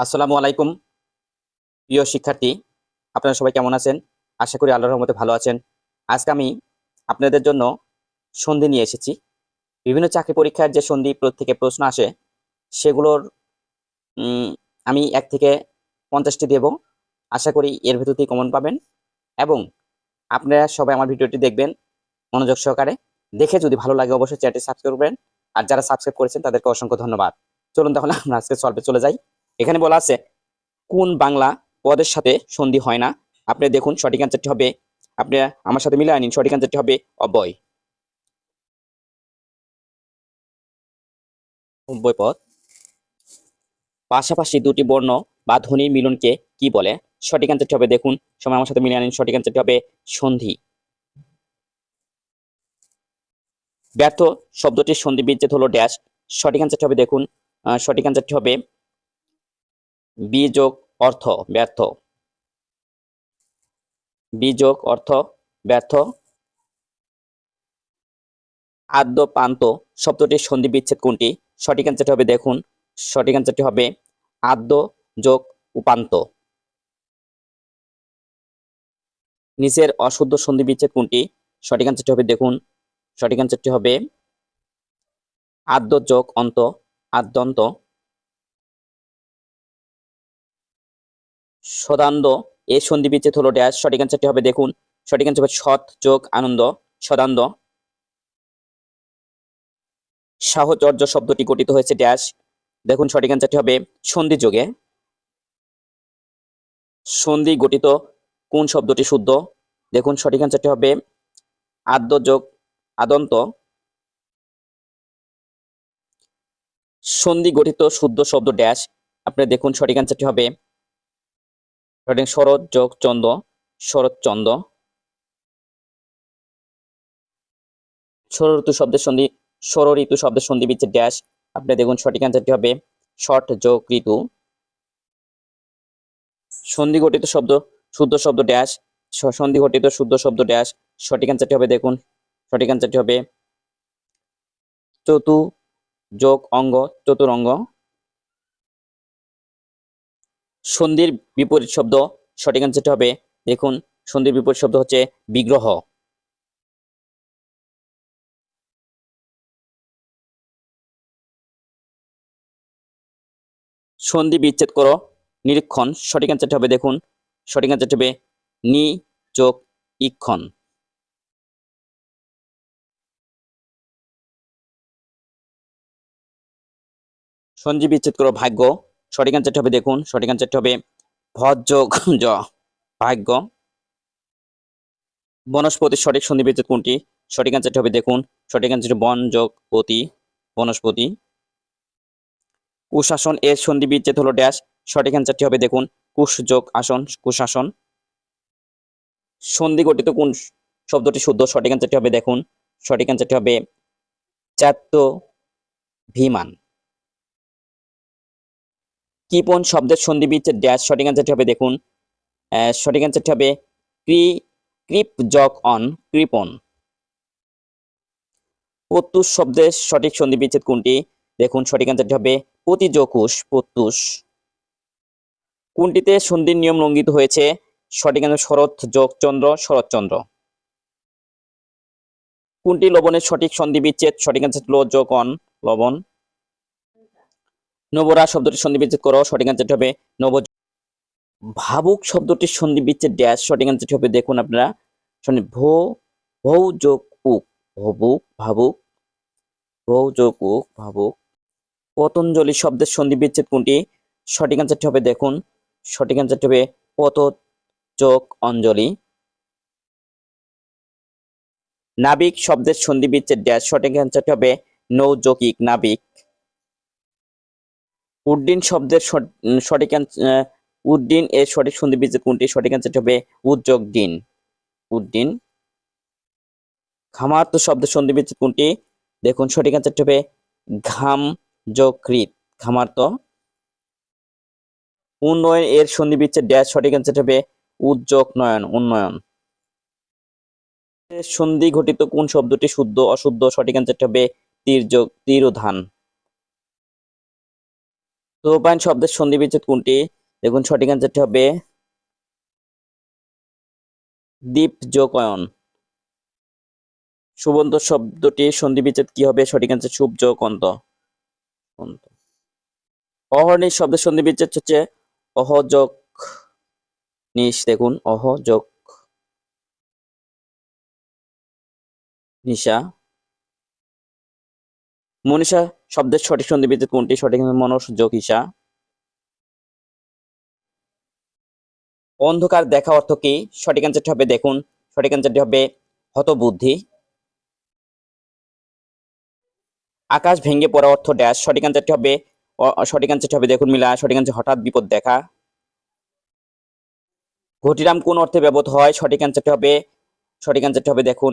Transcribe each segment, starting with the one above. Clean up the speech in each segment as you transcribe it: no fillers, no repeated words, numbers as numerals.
আসসালামু আলাইকুম প্রিয় শিক্ষার্থী, আপনারা সবাই কেমন আছেন? আশা করি আল্লাহর রহমতে ভালো আছেন। আজকে আমি আপনাদের জন্য সন্ধি নিয়ে এসেছি। বিভিন্ন চাকরি পরীক্ষার যে সন্ধি থেকে প্রশ্ন আসে সেগুলোর উম, আমি 1 থেকে 50টি দেব। আশা করি এর ভেতর থেকে কমন পাবেন এবং আপনারা সবাই আমার ভিডিওটি দেখবেন মনোযোগ সহকারে। দেখে যদি ভালো লাগে অবশ্যই চ্যানেলটি সাবস্ক্রাইব করবেন, আর যারা সাবস্ক্রাইব করেছেন তাদেরকে অসংখ্য ধন্যবাদ। চলুন তাহলে আমরা আজকে সলভে চলে যাই। এখানে বলা আছে কোন বাংলা পদের সাথে সন্ধি হয় না। আপনি দেখুন সঠিক অ্যান্সারটি হবে, আপনি আমার সাথে মিলিয়ে নিন, সঠিক অ্যান্সারটি হবে অব্যয়। অব্যয় পদ। পাশাপাশি দুটি বর্ণ বা ধ্বনির মিলনকে কি বলে? সঠিক অ্যান্সারটি হবে, দেখুন সময় আমার সাথে মিলিয়ে নিন, সঠিক অ্যান্সারটি হবে সন্ধি। ব্যর্থ শব্দটির সন্ধি বিচ্ছেদ হলো ড্যাশ। সঠিক অ্যান্সারটি হবে, দেখুন সঠিক অ্যান্সারটি হবে বি যোগ অর্থ ব্যর্থ। বি যোগ অর্থ ব্যর্থ। আদ্য পান্ত শব্দটির সন্ধি বিচ্ছেদ কোনটি? সঠিক অ্যান্সারটি হবে, দেখুন সঠিক অ্যান্সারটি হবে আদ্য যোগ উপান্ত। নিচের অশুদ্ধ সন্ধি বিচ্ছেদ কোনটি? সঠিক অ্যান্সারটি হবে, দেখুন সঠিক অ্যান্সারটি হবে আদ্য যোগ অন্ত আদ্যন্ত। সদান্দ এর সন্ধি বিচ্ছেদ হলো ড্যাশ। সঠিক অ্যান্সারটি হবে, দেখুন সঠিক অ্যান্সার হবে সৎ যোগ আনন্দ সদান্দ। সাহচর্য শব্দটি গঠিত হয়েছে ড্যাশ। দেখুন সঠিক অ্যান্সারটি হবে সন্ধি যোগে। সন্ধি গঠিত কোন শব্দটি শুদ্ধ? দেখুন সঠিক অ্যান্সারটি হবে আদ্য যোগ আদন্ত। সন্ধি গঠিত শুদ্ধ শব্দ ড্যাশ। আপনি দেখুন সঠিক অ্যান্সারটি হবে শরৎ যোগ চন্দ্র শরৎচন্দ্র। ষড় ঋতু শব্দের সন্ধি ষড় ঋতু শব্দের সন্ধি বিচ্ছেদ ড্যাশ। আপনি দেখুন সঠিক অ্যান্সারটি হবে ষট যোগ ঋতু। সন্ধি গঠিত শব্দ শুদ্ধ শব্দ ড্যাশ। সন্ধি গঠিত শুদ্ধ শব্দ ড্যাশ। সঠিক অ্যান্সারটি হবে, দেখুন সঠিক অ্যান্সারটি হবে চতু যোগ অঙ্গ চতুরঙ্গ। সন্ধির বিপরীত শব্দ। সঠিক অ্যান্সারটি হবে, দেখুন সন্ধির বিপরীত শব্দ হচ্ছে বিগ্রহ। সন্ধি বিচ্ছেদ করো নিরীক্ষণ। সঠিক অ্যান্সারটি হবে, দেখুন সঠিক অ্যান্সারটি হবে নি যোগ ইক্ষণ। সন্ধি বিচ্ছেদ করো ভাগ্য। সঠিক অ্যান্সারটি হবে, দেখুন সঠিক অ্যান্সারটি হবে ভজ যোগ জ ভাগ্য। বনস্পতির সঠিক সন্ধি বিচ্ছেদ কোনটি? সঠিক অ্যান্সারটি হবে, দেখুন সঠিক অ্যান্সারটি বন যোগ পতি বনস্পতি। কুশাসন এর সন্ধি বিচ্ছেদ হলো ড্যাশ। সঠিক অ্যান্সারটি হবে, দেখুন কুশ যোগ আসন কুশাসন। সন্ধি গঠিত কোন শব্দটি শুদ্ধ? সঠিক অ্যান্সারটি হবে, দেখুন সঠিক অ্যান্সারটি হবে চাত্ত ভিমান। কৃপণ শব্দের সন্ধি বিচ্ছেদ ড্যাশ। সঠিক অ্যান্সারটি হবে, দেখুন সঠিক অ্যান্সারটি হবে কৃপ যোগ অন কৃপণ। প্রত্যুষ শব্দের সঠিক সন্ধি বিচ্ছেদ কোনটি? দেখুন সঠিক অ্যান্সারটি হবে প্রতিযোকুষ প্রত্যুষ। কোনটিতে সন্ধির নিয়ম লঙ্ঘিত হয়েছে? সঠিক অ্যান্সার শরৎ যোগ চন্দ্র শরৎচন্দ্র। কোনটি লবণের সঠিক সন্ধি বিচ্ছেদ? সঠিক অ্যান্সার লো যোগ অন লবণ। নবরা শব্দটির সন্ধি বিচ্ছেদ করো। সঠিক অ্যান্সারটি হবে নব। ভাবুক শব্দটির সন্ধি বিচ্ছেদ ড্যাশ। সঠিক অ্যান্সারটি হবে, দেখুন আপনারা ভৌ যোগ উক ভবুক ভাবুক ভৌ যোগ উক ভাবুক। পতঞ্জলি শব্দের সন্ধি বিচ্ছেদ কোনটি? সঠিক অ্যান্সারটি হবে, দেখুন সঠিক অ্যান্সারটি হবে পত যোগ অঞ্জলি। নাবিক শব্দের সন্ধি বিচ্ছেদ ড্যাশ। সঠিক অ্যান্সারটি হবে নৌ যৌগিক নাবিক। উড্ডিন শব্দের সঠিক উড্ডিন এর সঠিক সন্ধি বিচ্ছেদ কোনটি? সঠিক অ্যান্সারটি হবে উদ্যোগ ডিন উড্ডিন। ঘামার্ত শব্দের সন্ধি বিচ্ছেদ কোনটি? দেখুন সঠিক অ্যান্সারটি হবে ঘাম যোগ কৃত ঘামার্ত। উন্নয়ন এর সন্ধি বিচ্ছেদ ড্যাশ। সঠিক অ্যান্সারটি হবে উদ্যোগ নয়ন উন্নয়ন। সন্ধি ঘটিত কোন শব্দটি শুদ্ধ অশুদ্ধ? সঠিক অ্যান্সারটি হবে তীর যোগ তীর ও ধান। ধূমপান শব্দের সন্ধি বিচ্ছেদ কোনটি? দেখুন সঠিক অ্যান্সারটি হবে দীপ যোগ অয়ন। সুবন্ত শব্দটির সন্ধি বিচ্ছেদ কি হবে? সঠিক অ্যান্সার শুভ যোগ অন্ত। অহর্নিশ শব্দের সন্ধি বিচ্ছেদ হচ্ছে অহ যোগ নিশ। দেখুন অহ যোগ নিশা। মনীষা শব্দের সঠিক সন্ধি বিচ্ছেদ কোনটি? সঠিক মনস যোগ ঈশা। অন্ধকার দেখা অর্থ কি? সঠিক অ্যান্সারটি হবে দেখুন সঠিক অ্যান্সারটি হবে হতবুদ্ধি। আকাশ ভেঙে পড়া অর্থ ড্যাশ। সঠিক অ্যান্সারটি হবে সঠিক অ্যান্সারটি হবে দেখুন মিলা। সঠিক অ্যান্সার হঠাৎ বিপদ দেখা। ঘটিরাম কোন অর্থে ব্যবহৃত হয়? সঠিক অ্যান্সারটি হবে দেখুন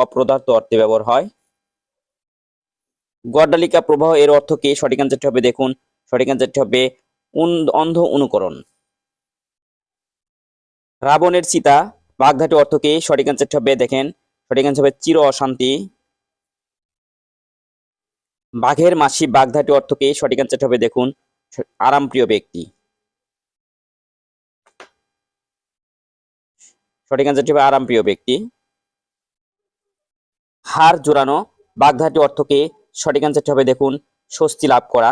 অপদার্থ অর্থে ব্যবহার হয়। গড্ডালিকা প্রবাহ এর অর্থ কি? সঠিক অ্যান্সারটি হবে দেখুন সঠিক অ্যান্সারটি হবে অন্ধ অনুকরণ। রাবণের চিতা বাগধাটি অর্থ কি? সঠিক অ্যান্সারটি হবে দেখেন সঠিক অ্যান্সার হবে চির অশান্তি। বাঘের মাসি বাগধাটি অর্থ কি? সঠিক অ্যান্সারটি হবে দেখুন আরামপ্রিয় ব্যক্তি। সঠিক অ্যান্সারটি হবে আরামপ্রিয় ব্যক্তি। হাড় জোড়ানো বাগধাটি অর্থ কি? সঠিক অ্যান্সারটি হবে দেখুন স্বস্তি লাভ করা।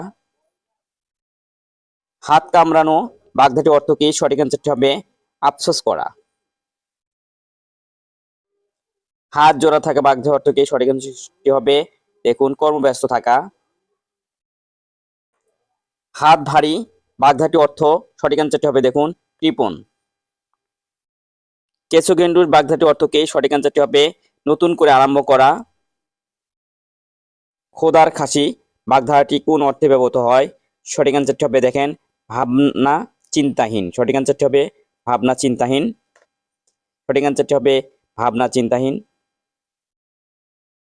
হাত কামড়ানো বাগধাটি অর্থ কি? সঠিক অ্যান্সারটি হবে আফসোস করা। হাত জোড়া থাকা বাগধাটি অর্থ কি? সঠিক অ্যান্সারটি হবে দেখুন কর্মব্যস্ত থাকা। হাত ভারী বাগধাটি অর্থ সঠিক অ্যান্সারটি হবে দেখুন কৃপণ। কেঁচো গেন্ডুর বাগধাটি অর্থ কি? সঠিক অ্যান্সারটি হবে নতুন করে আরম্ভ করা। খোদার খাসি বাগধারাটি কোন অর্থে ব্যবহৃত হয়? সঠিক অ্যান্সারটি হবে দেখেন ভাবনা চিন্তাহীন। সঠিক অ্যান্সারটি হবে ভাবনা চিন্তাহীন। সঠিক অ্যান্সারটি হবে ভাবনা চিন্তাহীন।